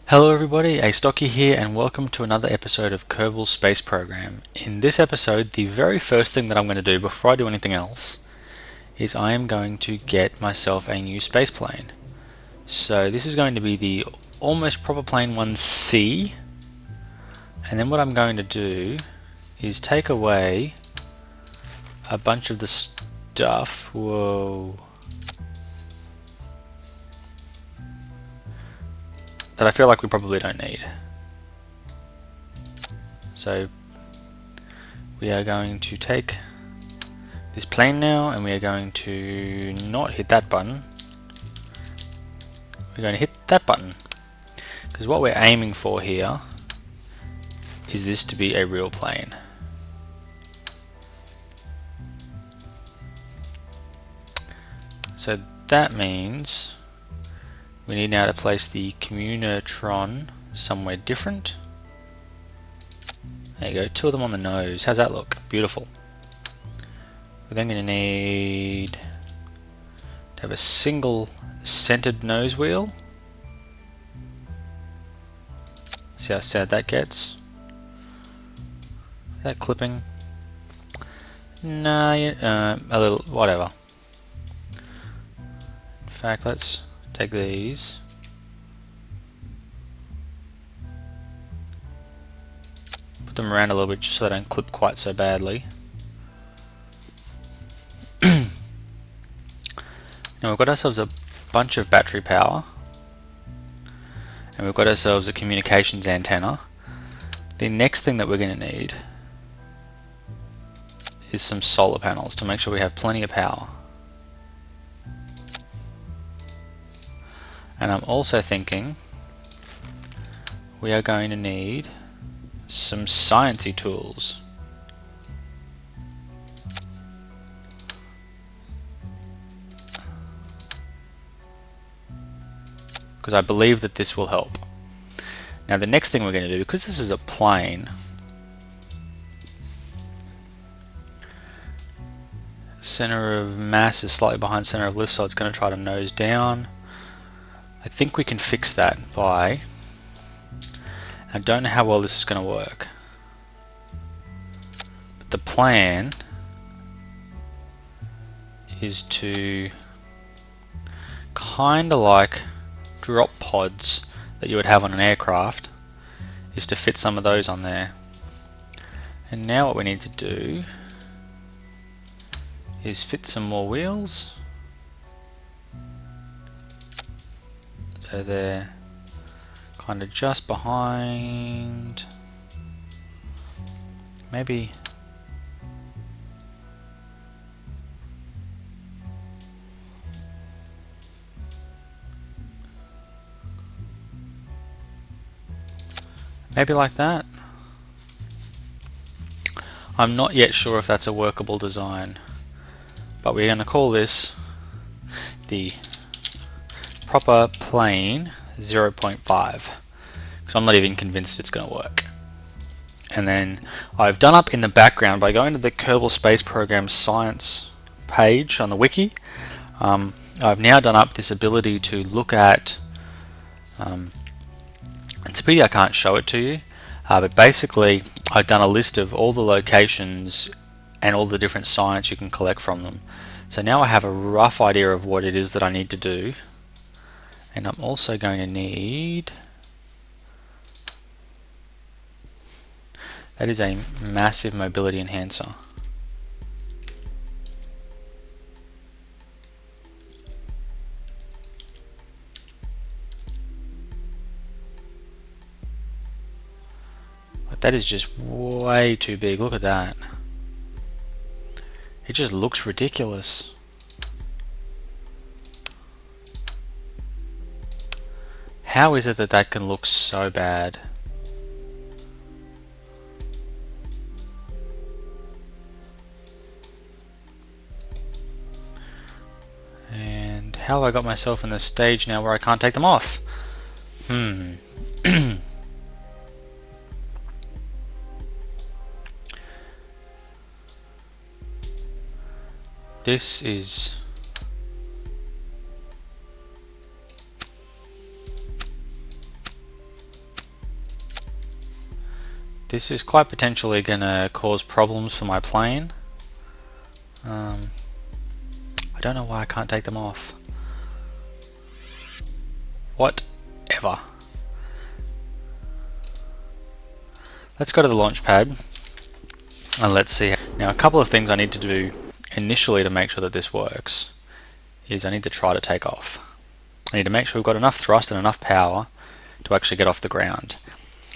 Hello everybody, Astocky here and welcome to another episode of Kerbal Space Program. In this episode, the very first thing that I'm going to do before I do anything else is I am going to get myself a new space plane. So this is going to be the Almost Proper Plane 1C, and then what I'm going to do is take away a bunch of the stuff. Whoa. That I feel like we probably don't need. So we are going to take this plane now and we are going to not hit that button. We're going to hit that button because what we're aiming for here is this to be a real plane. So that means we need now to place the communotron somewhere different. There you go, two of them on the nose. How's that look? Beautiful. We're then going to need to have a single centered nose wheel. See how sad that gets? Is that clipping? Nah, a little, whatever. In fact, let's take these. Put them around a little bit just so they don't clip quite so badly. Now we've got ourselves a bunch of battery power and we've got ourselves a communications antenna. The next thing that we're going to need is some solar panels to make sure we have plenty of power. And I'm also thinking we are going to need some sciencey tools. Because I believe that this will help. Now the next thing we're going to do, because this is a plane, center of mass is slightly behind center of lift, so it's going to try to nose down. I think we can fix that by, I don't know how well this is going to work, but the plan is to kind of like drop pods that you would have on an aircraft, is to fit some of those on there. And now what we need to do is fit some more wheels. So they're kind of just behind, maybe like that. I'm not yet sure if that's a workable design, but we're going to call this the Proper Plane 0.5 because I'm not even convinced it's going to work. And then I've done up in the background by going to the Kerbal Space Program science page on the wiki. I've now done up this ability to look at it's a pity I can't show it to you, but basically I've done a list of all the locations and all the different science you can collect from them. So now I have a rough idea of what it is that I need to do. And I'm also going to need, that is a massive mobility enhancer. But that is just way too big, look at that. It just looks ridiculous. How is it that that can look so bad? And how have I got myself in this stage now where I can't take them off? This is This is quite potentially going to cause problems for my plane. I don't know why I can't take them off. Whatever. Let's go to the launch pad and let's see. Now, a couple of things I need to do initially to make sure that this works is I need to try to take off. I need to make sure we've got enough thrust and enough power to actually get off the ground.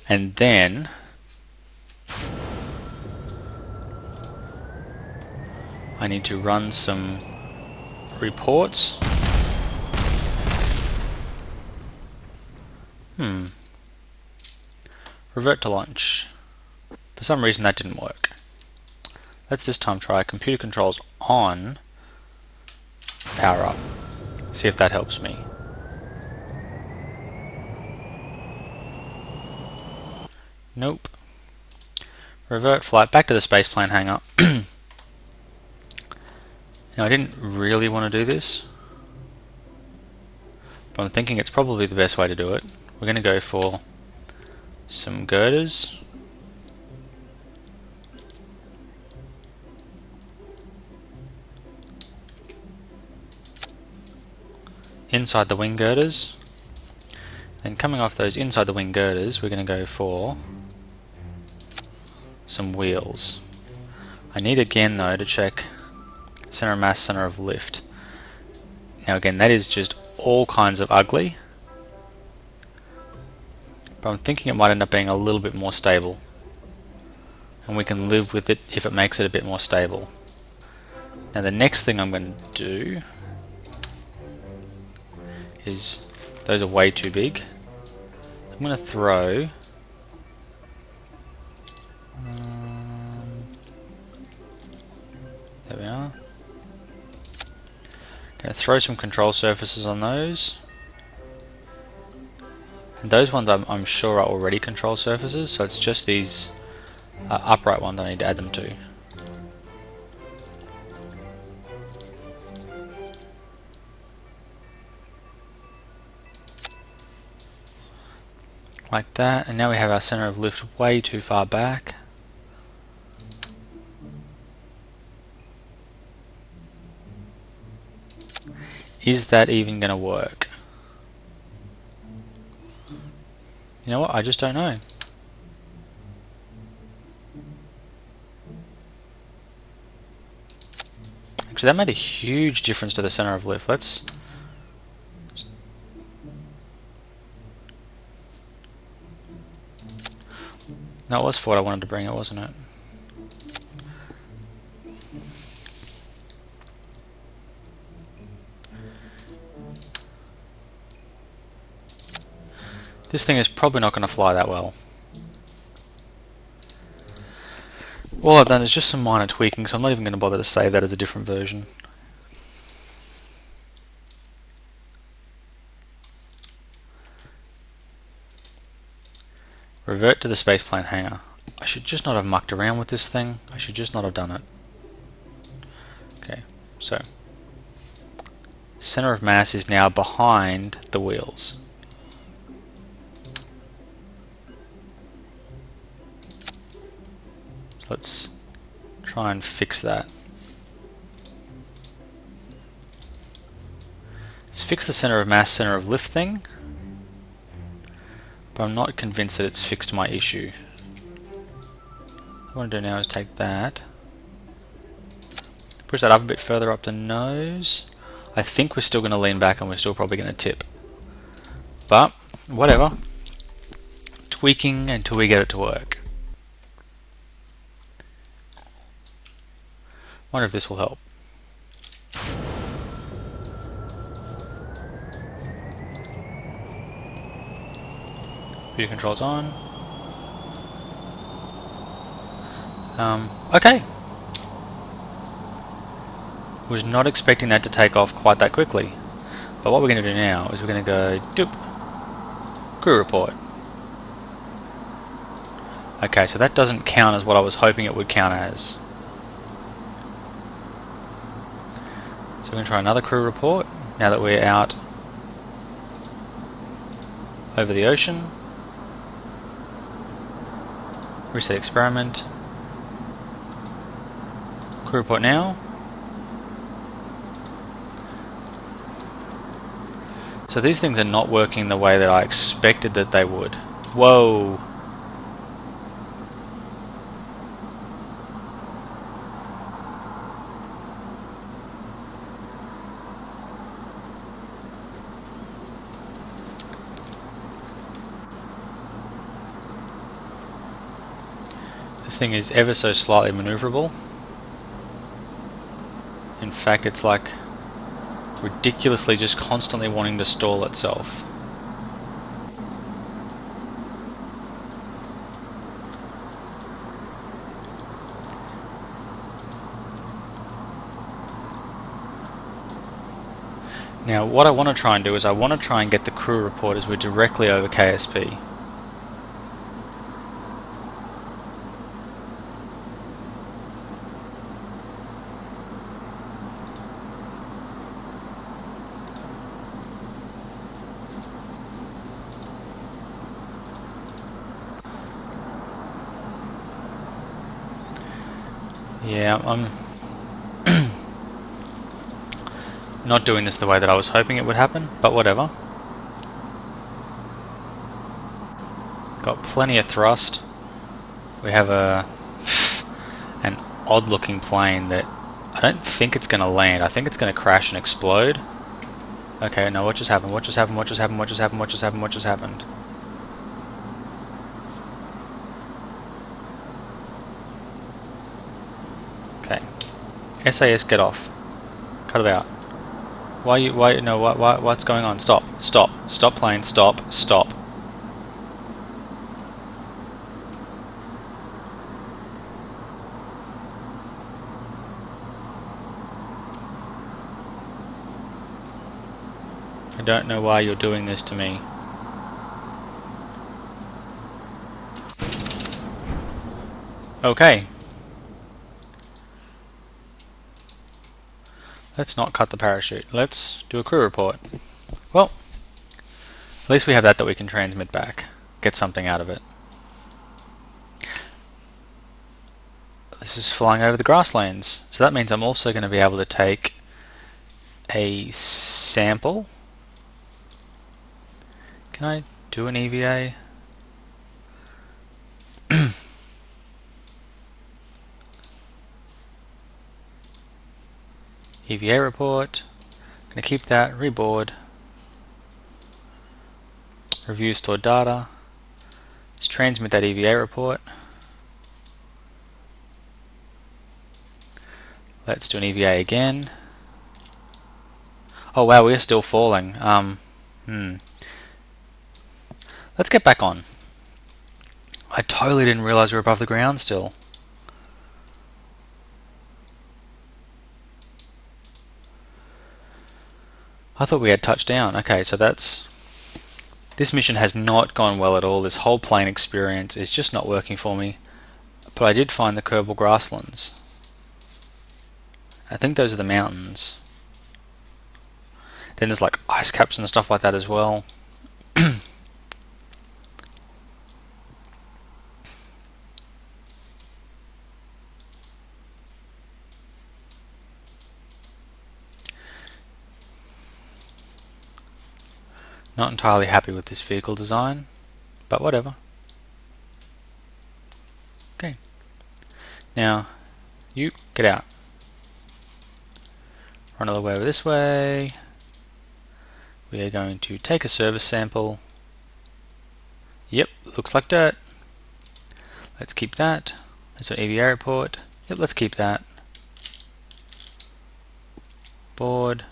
And then I need to run some reports. Revert to launch. For some reason that didn't work. Let's this time try computer controls on, power up. See if that helps me. Nope. Revert flight back to the spaceplane hangar. Now I didn't really want to do this, but I'm thinking it's probably the best way to do it. We're going to go for some girders. Inside the wing girders. And coming off those inside the wing girders, we're going to go for some wheels. I need again though to check center of mass, center of lift. Now again, that is just all kinds of ugly, but I'm thinking it might end up being a little bit more stable, and we can live with it if it makes it a bit more stable. Now the next thing I'm going to do is, those are way too big. I'm going to throw there we are. Going to throw some control surfaces on those. And those ones I'm sure are already control surfaces, so it's just these upright ones I need to add them to. Like that, and now we have our center of lift way too far back. Is that even going to work? You know what, I just don't know. Actually, that made a huge difference to the center of lift. Let's... That was for what I wanted to bring it, wasn't it? This thing is probably not going to fly that well. All I've done is just some minor tweaking, so I'm not even going to bother to save that as a different version. Revert to the spaceplane hangar. I should just not have mucked around with this thing. I should just not have done it. Okay, so center of mass is now behind the wheels. So let's try and fix that. Let's fix the center of mass, center of lift thing. But I'm not convinced that it's fixed my issue. What I want to do now is take that, push that up a bit further up the nose. I think we're still going to lean back and we're still probably going to tip. But, whatever. Tweaking until we get it to work. Wonder if this will help. View controls on. Okay. Was not expecting that to take off quite that quickly. But what we're going to do now is we're going to go doop. Crew report. Okay, so that doesn't count as what I was hoping it would count as. So we're going to try another crew report now that we're out over the ocean. Reset experiment. Crew report now. So these things are not working the way that I expected that they would. Whoa! This thing is ever so slightly maneuverable. In fact, it's like ridiculously just constantly wanting to stall itself. Now what I want to try and do is I want to try and get the crew report as we're directly over KSP. Yeah, I'm not doing this the way that I was hoping it would happen, but whatever. Got plenty of thrust. We have an odd looking plane that I don't think it's going to land. I think it's going to crash and explode. Okay, no, what just happened? What just happened? What just happened? What just happened? What just happened? What just happened? Okay. SAS, get off. Cut it out. What's going on? Stop. Stop. Stop plane. Stop. Stop. I don't know why you're doing this to me. Okay. Let's not cut the parachute. Let's do a crew report. Well, at least we have that we can transmit back. Get something out of it. This is flying over the grasslands. So that means I'm also going to be able to take a sample. Can I do an EVA? EVA report. Going to keep that. Reboard. Review stored data. Let's transmit that EVA report. Let's do an EVA again. Oh wow, we're still falling. Let's get back on. I totally didn't realize we were above the ground still. I thought we had touched down. Okay, so this mission has not gone well at all. This whole plane experience is just not working for me. But I did find the Kerbal grasslands. I think those are the mountains. Then there's like ice caps and stuff like that as well. Not entirely happy with this vehicle design, but whatever. Okay. Now, you get out. Run all the way over this way. We are going to take a service sample. Yep, looks like dirt. Let's keep that. There's an EVA report. Yep, let's keep that. Board.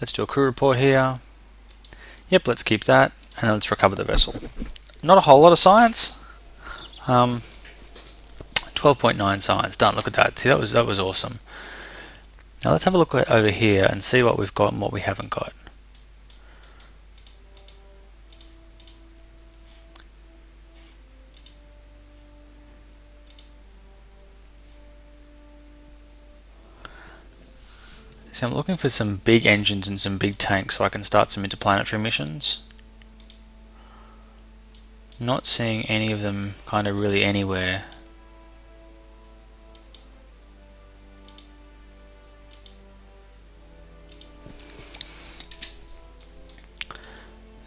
Let's do a crew report here. Yep, let's keep that, and let's recover the vessel. Not a whole lot of science. 12.9 science. Done. Look at that. See, that was awesome. Now let's have a look over here and see what we've got and what we haven't got. So I'm looking for some big engines and some big tanks so I can start some interplanetary missions. Not seeing any of them kind of really anywhere.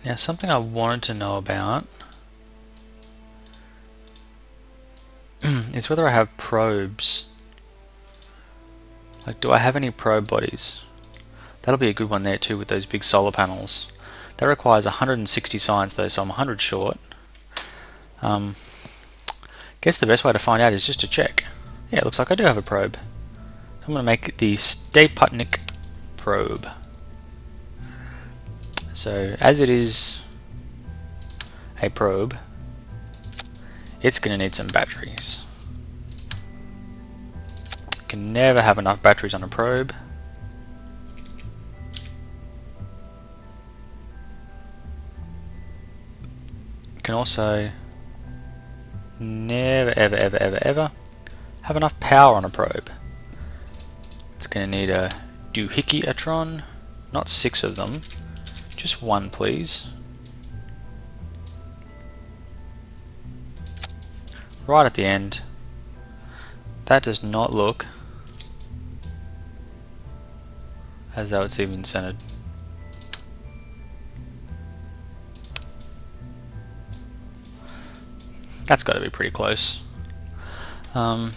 Now, something I wanted to know about is whether I have probes. Like, do I have any probe bodies? That'll be a good one there too with those big solar panels. That requires 160 science though, so I'm 100 short. Guess the best way to find out is just to check. Yeah, it looks like I do have a probe. I'm going to make the Staputnik probe. So, as it is a probe, it's going to need some batteries. You can never have enough batteries on a probe. You can also never ever have enough power on a probe. It's going to need a doohickey-atron, not 6 of them, just 1 please. Right at the end. That does not look as though it's even centered. That's got to be pretty close. Gonna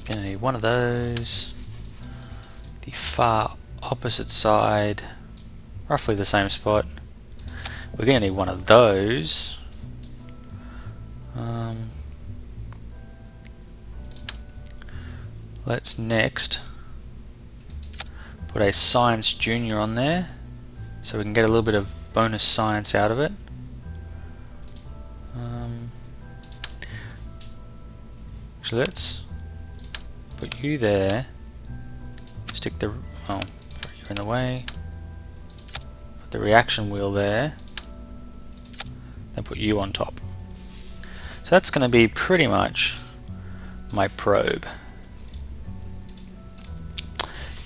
need one of those. The far opposite side, roughly the same spot. We're gonna need one of those. Let's next put a science junior on there so we can get a little bit of bonus science out of it. So let's put you there, stick the, oh, you're in the way, put the reaction wheel there, then put you on top. So that's going to be pretty much my probe.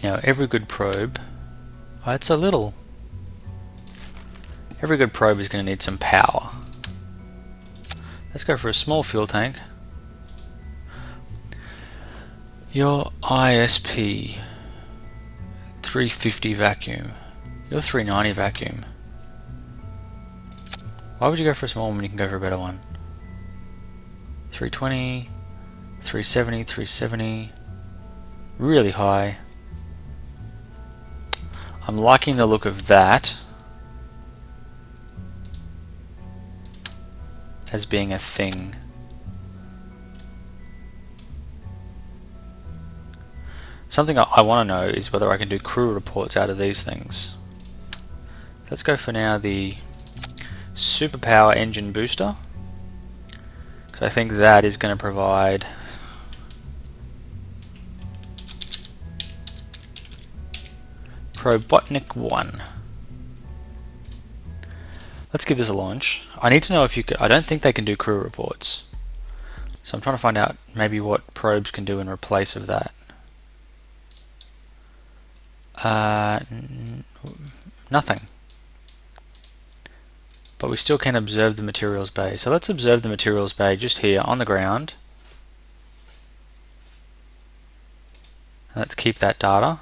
Now every good probe, oh, it's a little, every good probe is going to need some power. Let's go for a small fuel tank. Your ISP 350 vacuum, your 390 vacuum. Why would you go for a small one when you can go for a better one? 320, 370, 370, really high. I'm liking the look of that as being a thing. Something I want to know is whether I can do crew reports out of these things. Let's go for now the superpower engine booster, because I think that is going to provide Probotnik 1. Let's give this a launch. I need to know if you can, I don't think they can do crew reports, so I'm trying to find out maybe what probes can do in replace of that. Nothing. But we still can observe the materials bay. So let's observe the materials bay just here on the ground. And let's keep that data.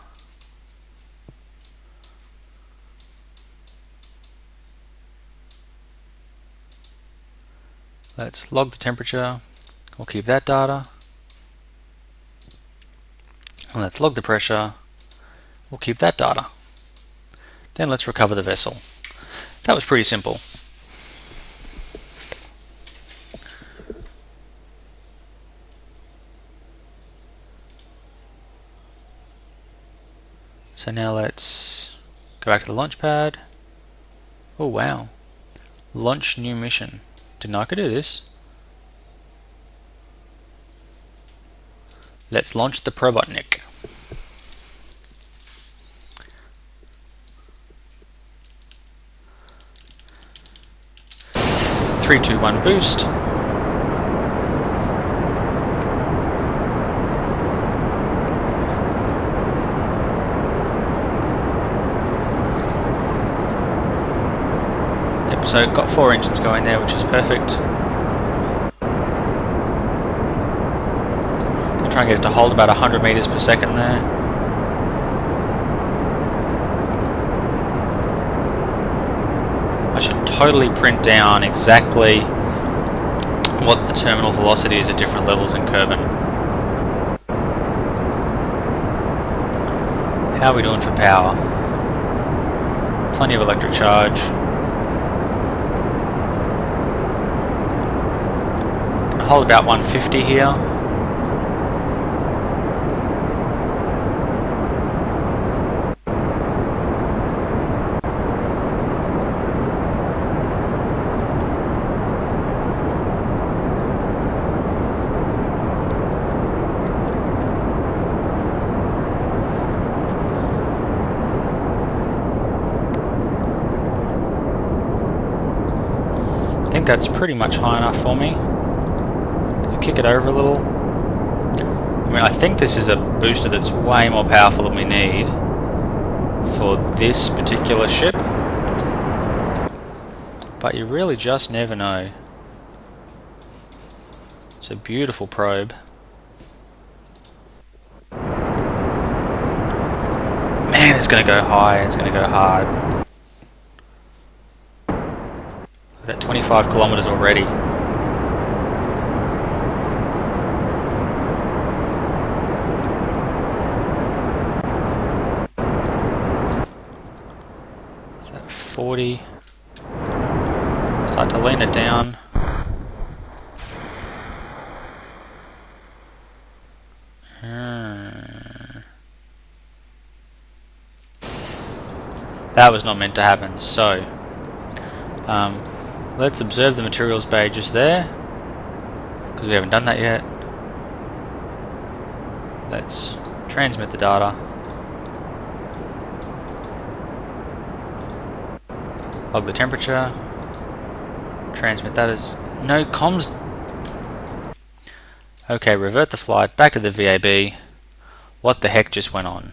Let's log the temperature. We'll keep that data. And let's log the pressure. We'll keep that data. Then let's recover the vessel. That was pretty simple. So now let's go back to the launch pad. Oh wow. Launch new mission. Didn't know I could do this. Let's launch the Probotnik. 3, 2, 1 boost. Yep, so got 4 engines going there, which is perfect. Gonna try and get it to hold about 100 meters per second there. I should totally print down exactly what the terminal velocity is at different levels in Kerbin. How are we doing for power? Plenty of electric charge. Gonna hold about 150 here. I think that's pretty much high enough for me. I'll kick it over a little. I mean, I think this is a booster that's way more powerful than we need for this particular ship, but you really just never know. It's a beautiful probe. Man, it's going to go high, it's going to go hard. Look at that, 25 kilometers already. Is that 40? Start to lean it down. That was not meant to happen, so let's observe the materials bay just there, because we haven't done that yet. Let's transmit the data. Log the temperature. Transmit that as no comms. Okay, revert the flight back to the VAB. What the heck just went on?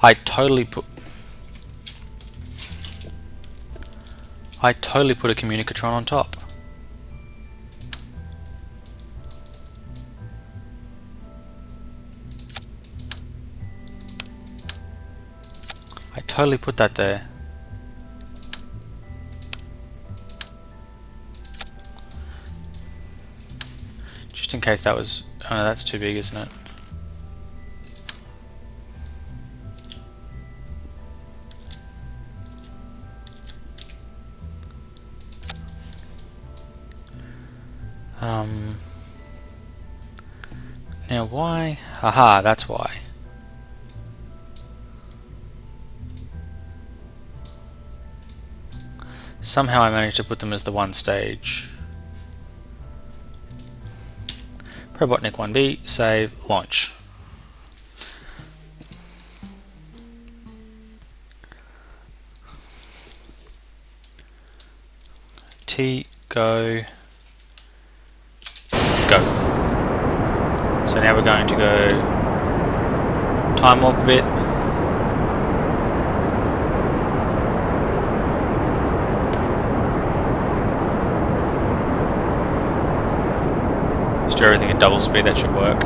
I totally put a communicatron on top. I totally put that there. Just in case that was... oh no, that's too big, isn't it? Now why? Haha, that's why. Somehow I managed to put them as the one stage. Probotnik 1B, save, launch. T, go. Go. So now we're going to go time warp a bit. Just do everything at double speed, that should work.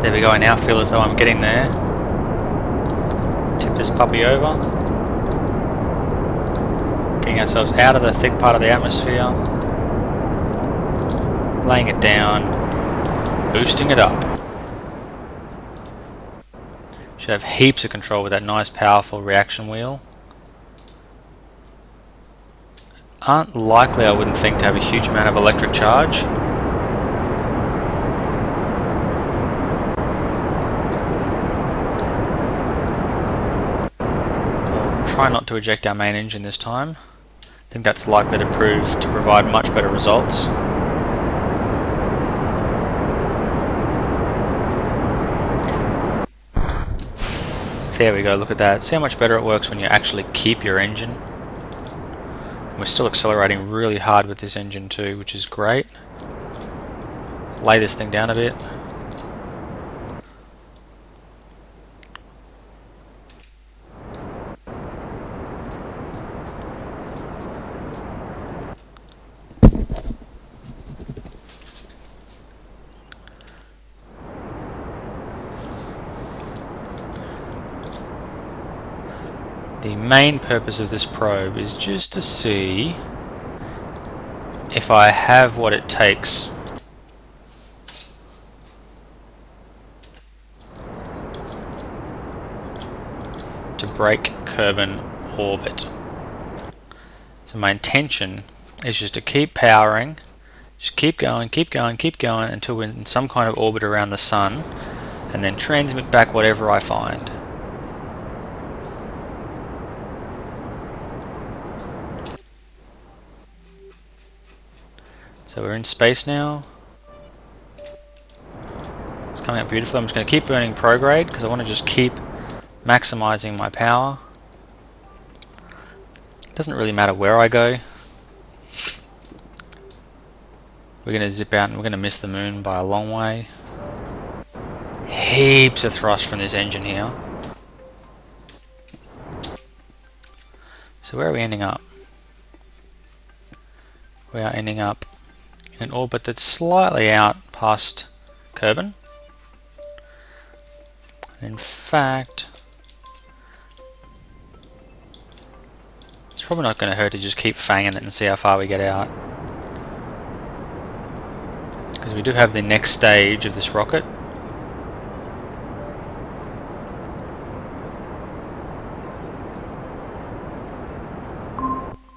There we go, I now feel as though I'm getting there. Tip this puppy over. Getting ourselves out of the thick part of the atmosphere. Laying it down. Boosting it up. Should have heaps of control with that nice powerful reaction wheel. Aren't likely, I wouldn't think, to have a huge amount of electric charge. Try not to eject our main engine this time. think that's likely to prove to provide much better results. There we go, look at that. See how much better it works when you actually keep your engine. We're still accelerating really hard with this engine too, which is great. Lay this thing down a bit. The main purpose of this probe is just to see if I have what it takes to break Kerbin orbit. So my intention is just to keep powering, just keep going until we're in some kind of orbit around the sun, and then transmit back whatever I find. So we're in space now. It's coming out beautifully. I'm just going to keep burning prograde because I want to just keep maximizing my power. It doesn't really matter where I go. We're going to zip out and we're going to miss the moon by a long way. Heaps of thrust from this engine here. So where are we ending up? We are ending up in an orbit that's slightly out past Kerbin. In fact, it's probably not going to hurt to just keep fanging it and see how far we get out. Because we do have the next stage of this rocket.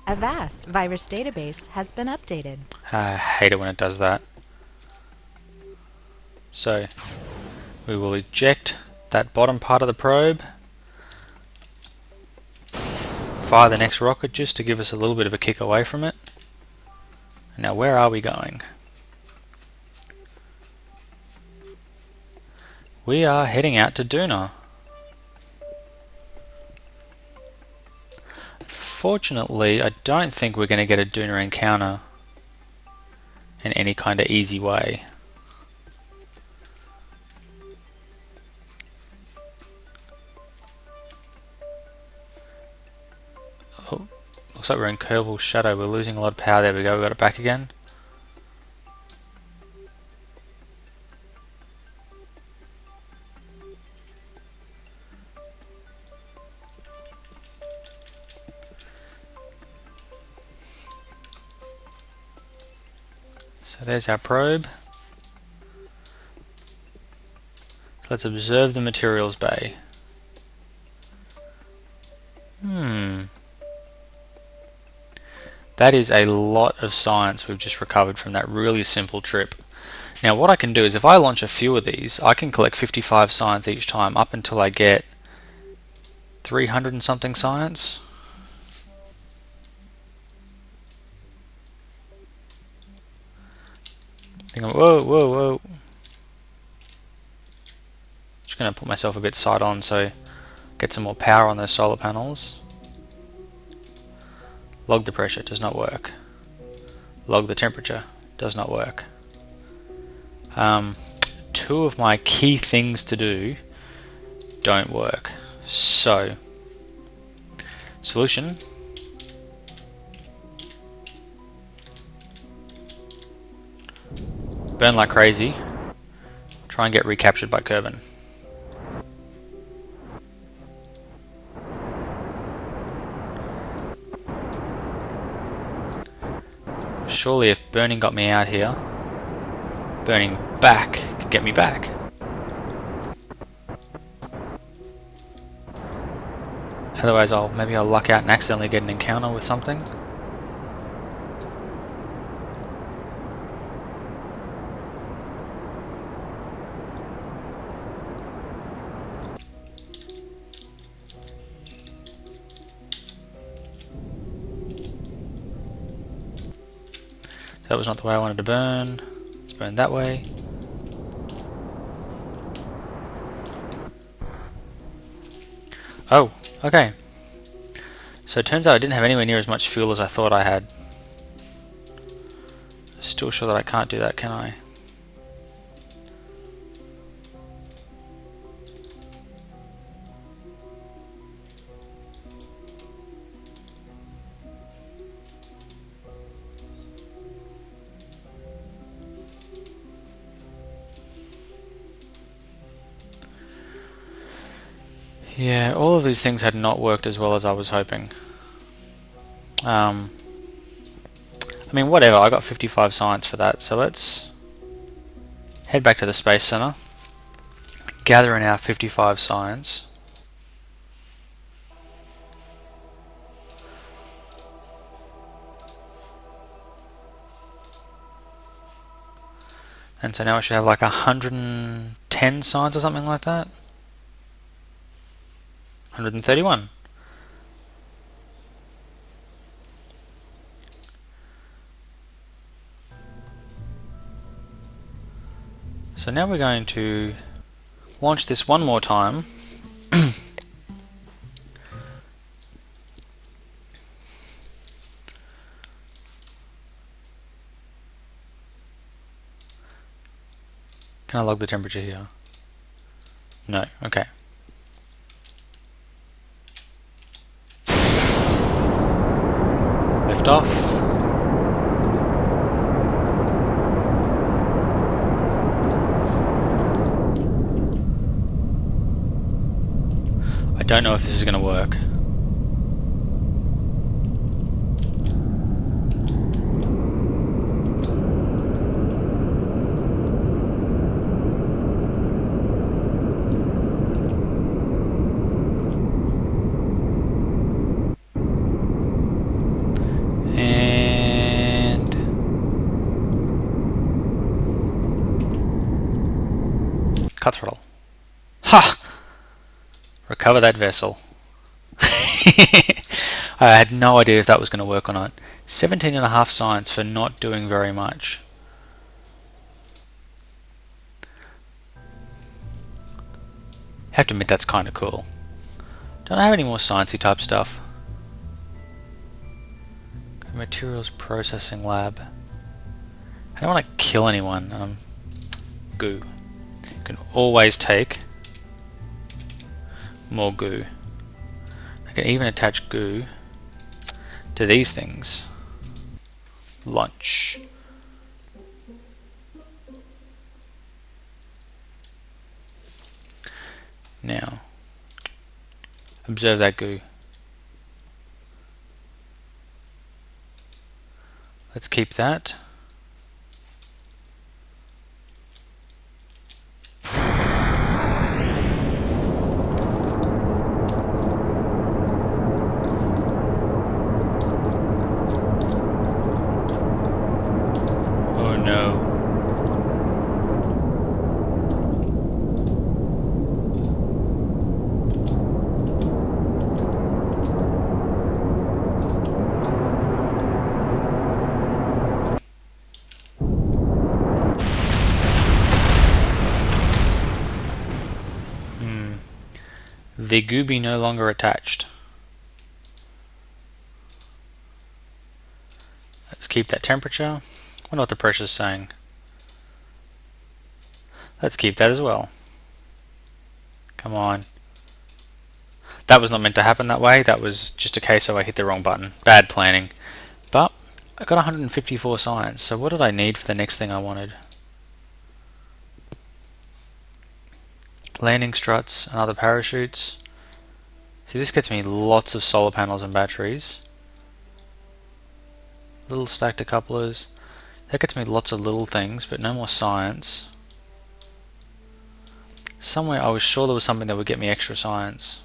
Avast virus database has been updated. I hate it when it does that. So, we will eject that bottom part of the probe, fire the next rocket just to give us a little bit of a kick away from it. Now where are we going? We are heading out to Duna. Fortunately, I don't think we're going to get a Duna encounter in any kind of easy way. Oh, looks like we're in Kerbal Shadow. We're losing a lot of power. There we go, we got it back again. So there's our probe. So let's observe the materials bay. That is a lot of science we've just recovered from that really simple trip. Now what I can do is if I launch a few of these, I can collect 55 science each time up until I get 300 and something science. Whoa. Just going to put myself a bit side on so get some more power on those solar panels. Log the pressure, does not work. Log the temperature, does not work. Two of my key things to do don't work. So, solution. Burn like crazy. Try and get recaptured by Kerbin. Surely if burning got me out here, burning back could get me back. Otherwise maybe I'll luck out and accidentally get an encounter with something. That was not the way I wanted to burn. Let's burn that way. Oh, okay. So it turns out I didn't have anywhere near as much fuel as I thought I had. Still sure that I can't do that, can I? Yeah, all of these things had not worked as well as I was hoping. I mean, whatever, I got 55 science for that, so let's head back to the Space Center, gather in our 55 science. And so now I should have like 110 science or something like that. 131. So now we're going to launch this one more time. Can I log the temperature here? No, okay. Lift off. I don't know if this is going to work. And cut throttle. Ha! Recover that vessel. I had no idea if that was going to work or not. 17.5 science for not doing very much. I have to admit that's kind of cool. Don't I have any more sciencey type stuff? Materials processing lab. I don't want to kill anyone. Goo. You can always take more goo. I can even attach goo to these things. Lunch. Now, observe that goo. Let's keep that. Oh no. The gooby no longer attached. Let's keep that temperature. Wonder what the pressure's saying. Let's keep that as well. Come on. That was not meant to happen that way. That was just a case of I hit the wrong button. Bad planning. But I got 154 science. So what did I need for the next thing I wanted? Landing struts and other parachutes. See, this gets me lots of solar panels and batteries. Little stack decouplers. That gets me lots of little things, but no more science. Somewhere I was sure there was something that would get me extra science.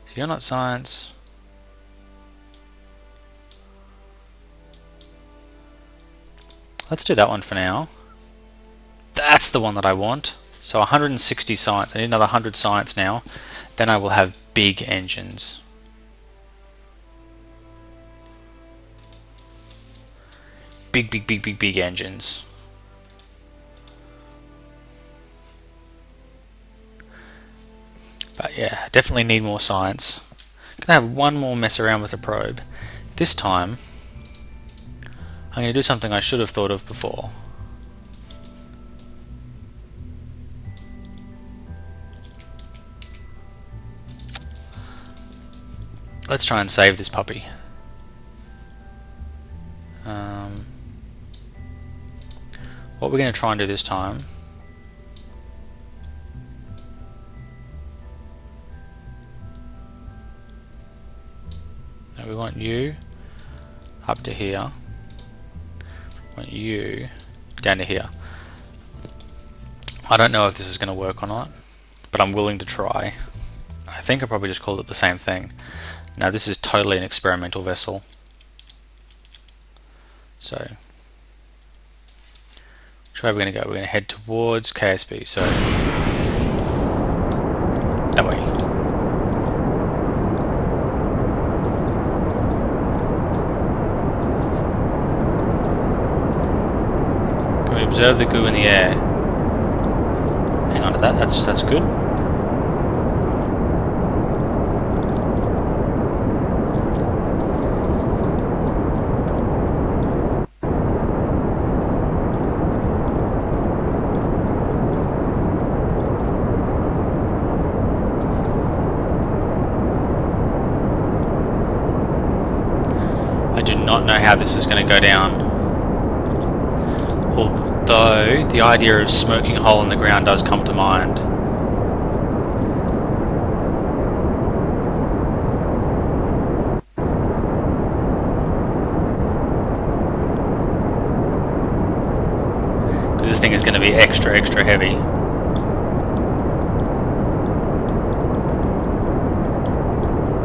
So you're not science. Let's do that one for now. That's the one that I want. So 160 science. I need another 100 science now. Then I will have big engines. big engines. But yeah, definitely need more science. Gonna have one more mess around with the probe. This time, I'm gonna do something I should have thought of before. Let's try and save this puppy. What we're going to try and do this time now we want you up to here, we want you down to here. I don't know if this is going to work or not, but I'm willing to try. I think I probably just called it the same thing. Now this is totally an experimental vessel. So which way are we going to go? We're going to head towards KSP, so that way. Can we observe the goo in the air? Hang on to that, that's good. I do not know how this is going to go down. Although the idea of smoking a hole in the ground does come to mind. Because this thing is going to be extra heavy.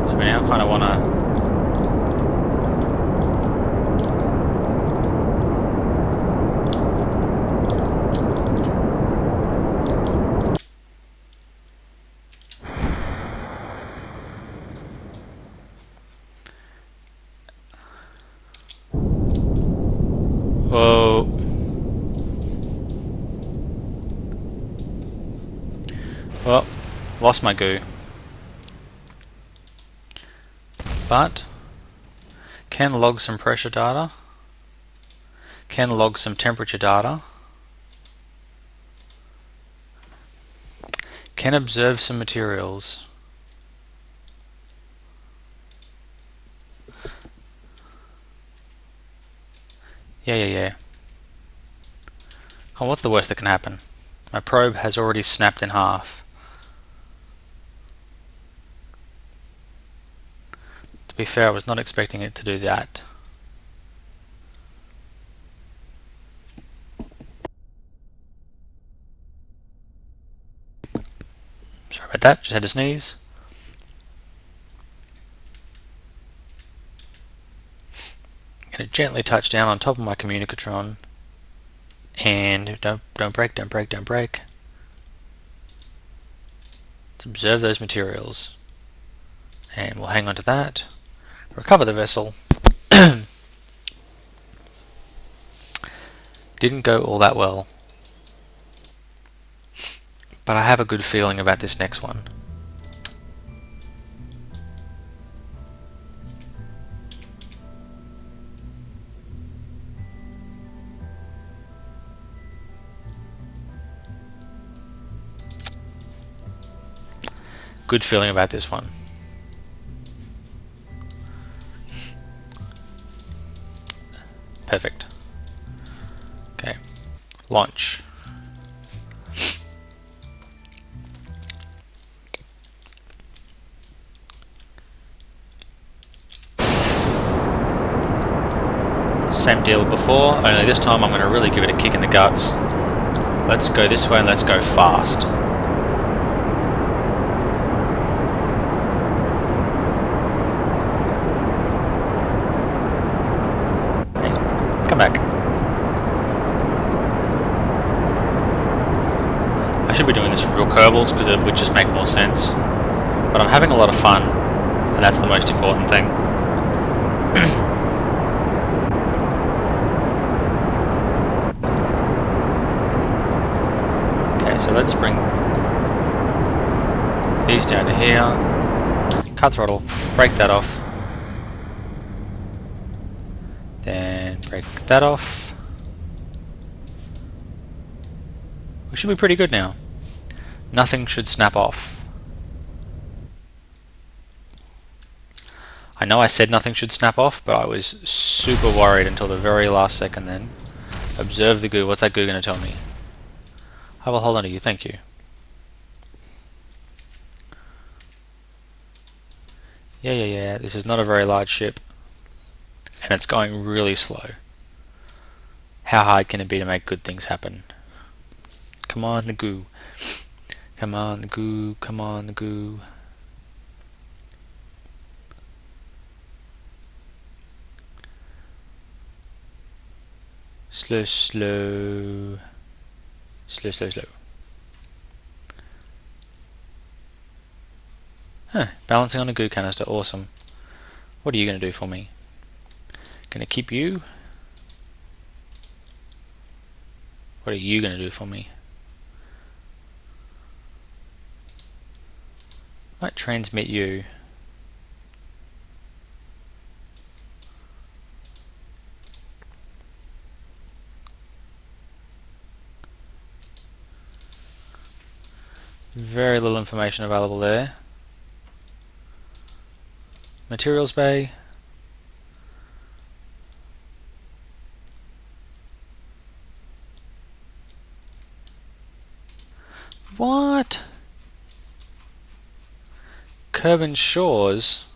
So we now kind of want to whoa. Well, lost my goo. But can log some pressure data. Can log some temperature data. Can observe some materials. Yeah. Oh, what's the worst that can happen? My probe has already snapped in half. To be fair, I was not expecting it to do that. Sorry about that, just had to sneeze. I'm going to gently touch down on top of my communicatron. And don't break. Let's observe those materials. And we'll hang on to that. Recover the vessel. Didn't go all that well. But I have a good feeling about this next one. Good feeling about this one. Perfect. Okay. Launch. Same deal before, only this time I'm going to really give it a kick in the guts. Let's go this way and let's go fast. Come back. I should be doing this with real Kerbals because it would just make more sense. But I'm having a lot of fun, and that's the most important thing. Let's bring these down to here. Cut throttle. Break that off. Then break that off. We should be pretty good now. Nothing should snap off. I know I said nothing should snap off, but I was super worried until the very last second then. Observe the goo. What's that goo going to tell me? I will hold on to you. Thank you. Yeah. This is not a very large ship. And it's going really slow. How hard can it be to make good things happen? Come on, the goo. Come on, the goo. Come on, the goo. Slow. Slow. Huh, balancing on a goo canister, awesome. What are you going to do for me? Going to keep you? What are you going to do for me? Might transmit you. Very little information available there. Materials bay. What? Kerbin Shores?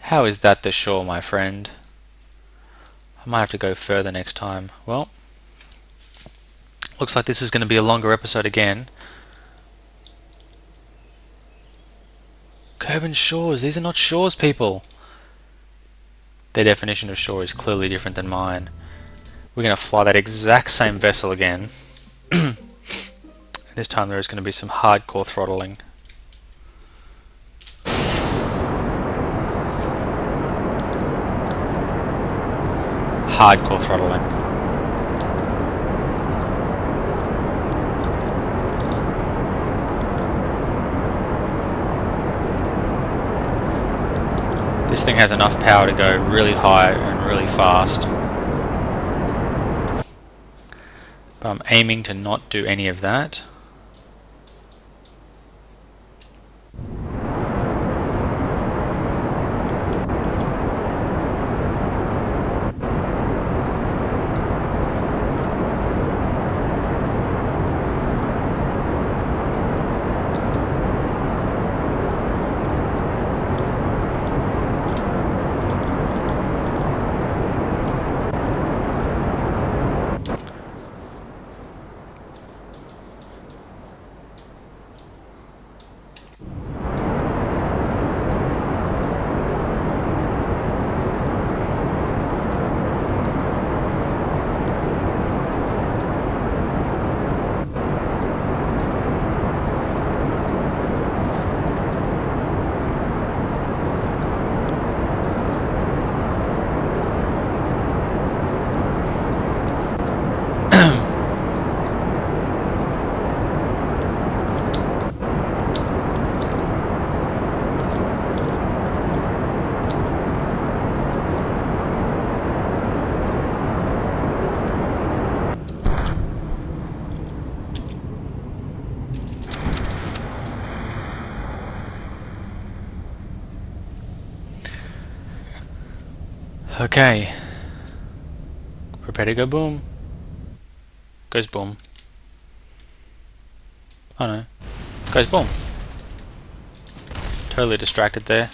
How is that the shore, my friend? I might have to go further next time. Well, looks like this is going to be a longer episode again. Kerbin Shores, these are not shores, people. Their definition of shore is clearly different than mine. We're going to fly that exact same vessel again. This time there is going to be some hardcore throttling. Hardcore throttling. This thing has enough power to go really high and really fast. But I'm aiming to not do any of that. Okay. Prepare to go boom. Goes boom. Oh no. Goes boom. Totally distracted there.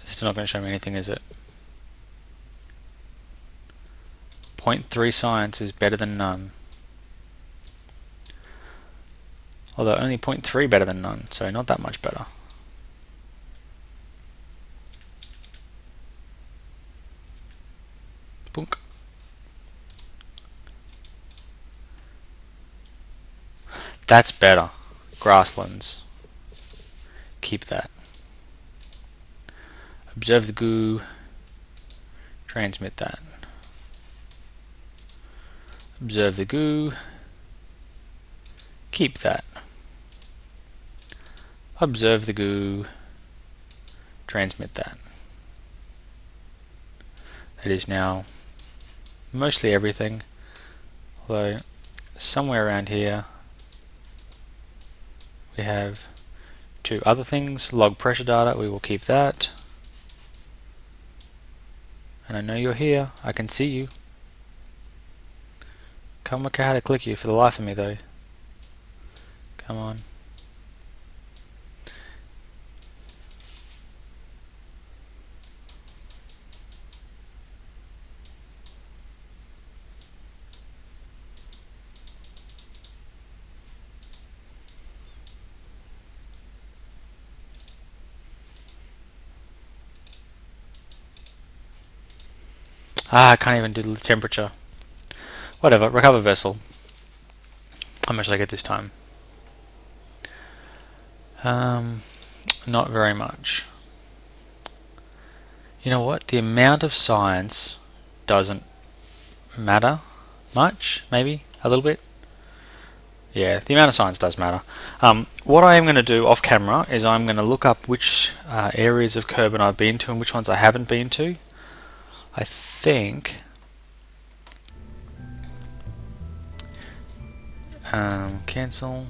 It's still not going to show me anything, is it? 0.3 science is better than none. Although only 0.3 better than none, so not that much better. Boonk. That's better. Grasslands. Keep that. Observe the goo. transmit that. Observe the goo, keep that. Observe the goo, transmit that. That is now mostly everything, although somewhere around here we have two other things. Log pressure data, we will keep that. And I know you're here, I can see you. Can't work out how to click you for the life of me though. Come on. I can't even do the temperature. Whatever, recover vessel. How much did I get this time? Not very much. You know what? The amount of science doesn't matter much, maybe a little bit. Yeah, the amount of science does matter. What I am going to do off camera is I'm going to look up which areas of Kerbin I've been to and which ones I haven't been to. I think cancel.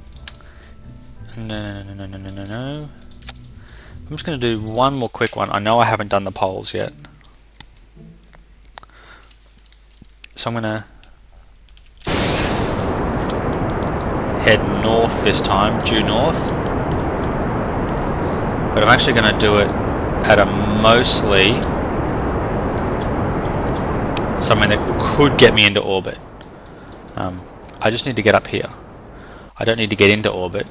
No. I'm just going to do one more quick one. I know I haven't done the polls yet, so I'm going to head north this time, due north, but I'm actually going to do it at a mostly something that could get me into orbit. I just need to get up here. I don't need to get into orbit,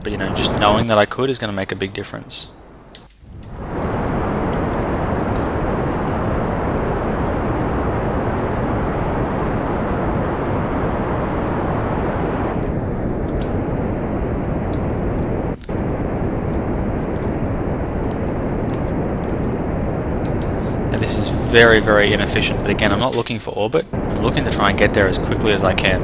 but you know, just knowing that I could is going to make a big difference. This is very, very inefficient, but again, I'm not looking for orbit. I'm looking to try and get there as quickly as I can.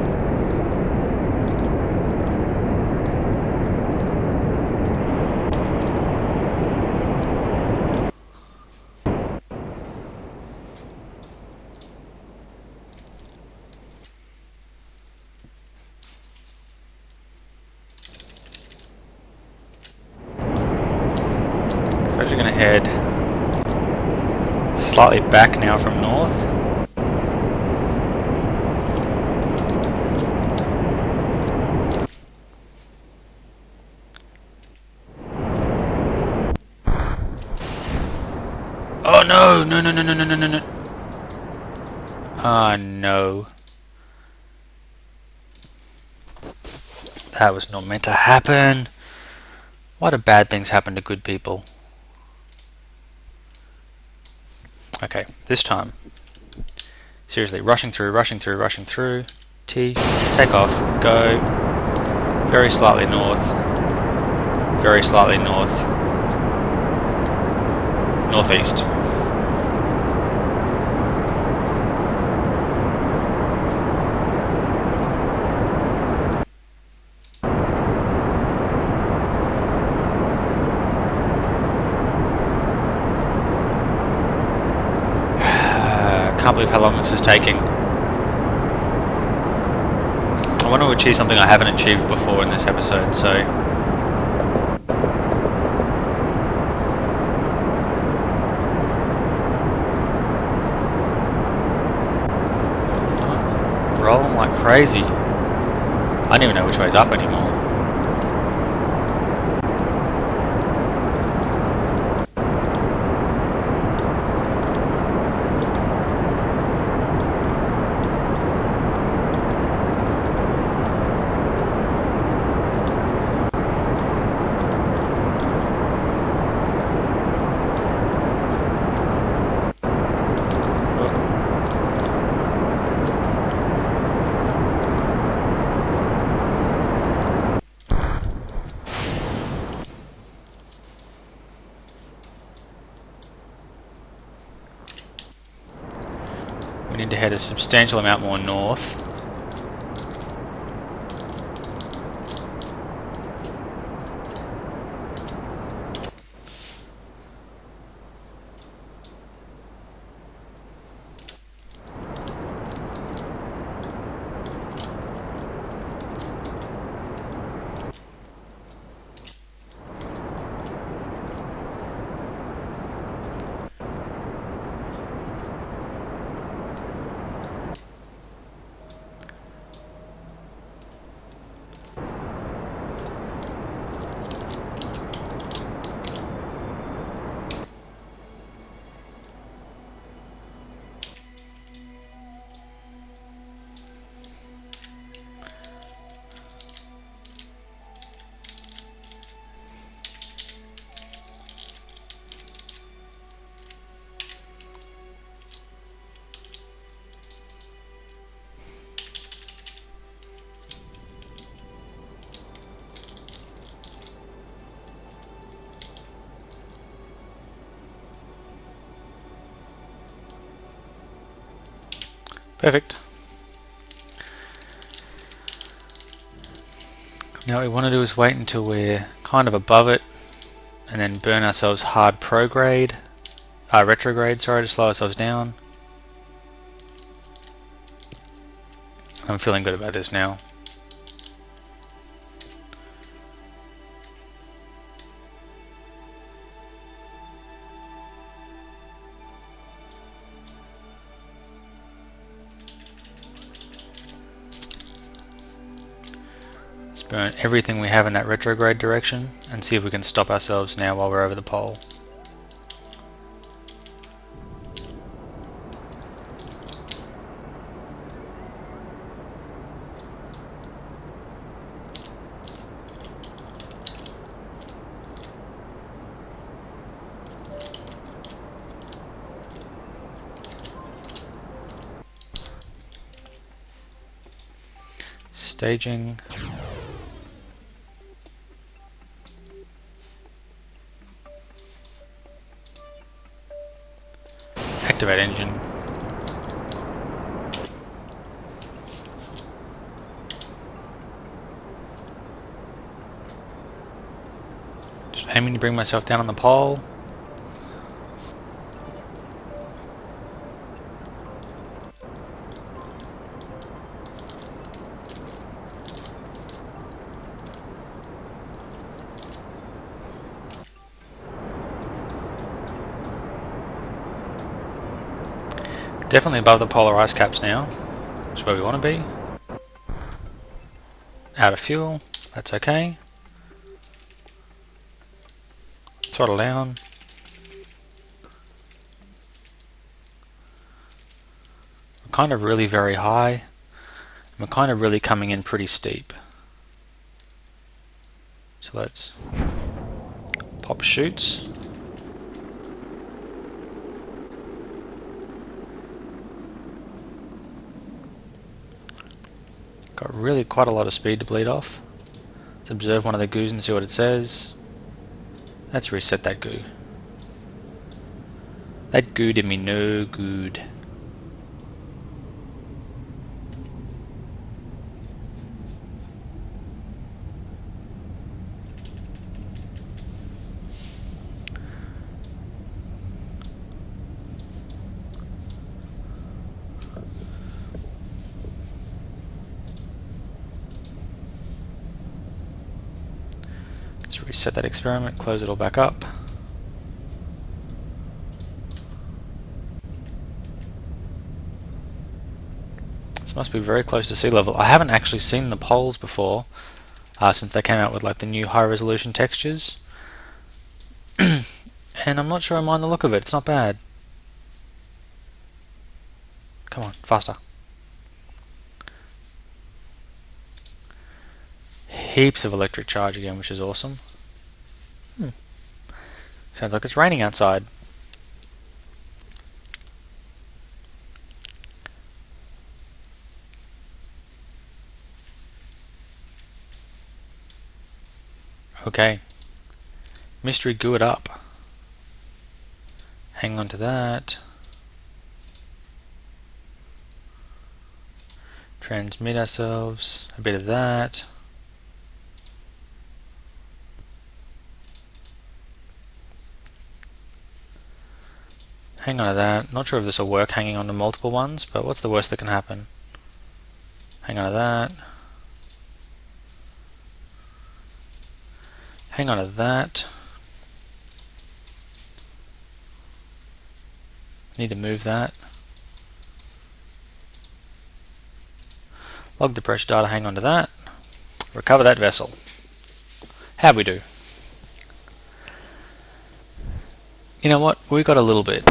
So I'm actually going to head slightly back now from north. Oh no! No. Ah no. That was not meant to happen. Why do bad things happen to good people? Okay, this time. Seriously, rushing through. T, take off, go. Very slightly north. Northeast. Can't believe how long this is taking. I want to achieve something I haven't achieved before in this episode, so rolling like crazy. I don't even know which way's up anymore. need to head a substantial amount more north. Perfect. Now what we want to do is wait until we're kind of above it and then burn ourselves hard retrograde, to slow ourselves down. I'm feeling good about this now. Let's burn everything we have in that retrograde direction and see if we can stop ourselves now while we're over the pole. Staging. Activate engine. Just aiming to bring myself down on the pole. Definitely above the polar ice caps now, which is where we want to be. Out of fuel, that's okay. Throttle down. We're kind of really very high. We're kind of really coming in pretty steep. So let's pop chutes. Got really quite a lot of speed to bleed off. Let's observe one of the goos and see what it says. Let's reset that goo. That goo did me no good. Let's reset that experiment, close it all back up. This must be very close to sea level. I haven't actually seen the poles before, since they came out with like the new high resolution textures. And I'm not sure I mind the look of it, it's not bad. Come on, faster. Heaps of electric charge again, which is awesome. Sounds like it's raining outside. Okay. Mystery goo it up. Hang on to that. transmit ourselves, a bit of that. Hang on to that. Not sure if this will work hanging on to multiple ones, but what's the worst that can happen? Hang on to that. Hang on to that. Need to move that. Log the pressure data, hang on to that. Recover that vessel. How'd we do? You know what? We got a little bit.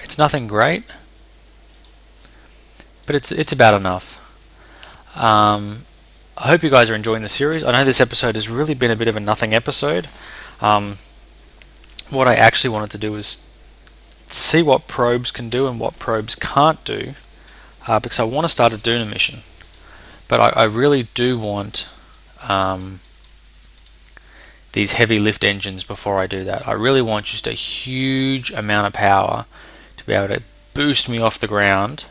It's nothing great, but it's about enough. I hope you guys are enjoying the series. I know this episode has really been a bit of a nothing episode. What I actually wanted to do is see what probes can do and what probes can't do, because I want to start a Duna mission. But I really do want these heavy lift engines before I do that. I really want just a huge amount of power to be able to boost me off the ground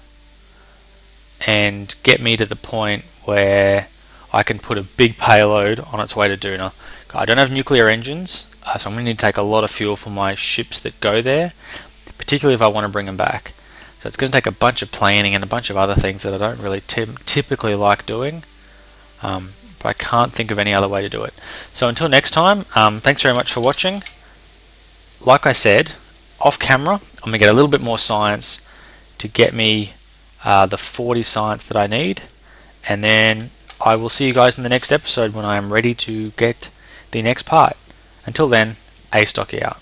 and get me to the point where I can put a big payload on its way to Duna. I don't have nuclear engines, so I'm going to need to take a lot of fuel for my ships that go there, particularly if I want to bring them back. So it's going to take a bunch of planning and a bunch of other things that I don't really typically like doing, but I can't think of any other way to do it. So until next time, thanks very much for watching. Like I said, off camera, I'm going to get a little bit more science to get me the 40 science that I need, and then I will see you guys in the next episode when I am ready to get the next part. Until then, Astocky out.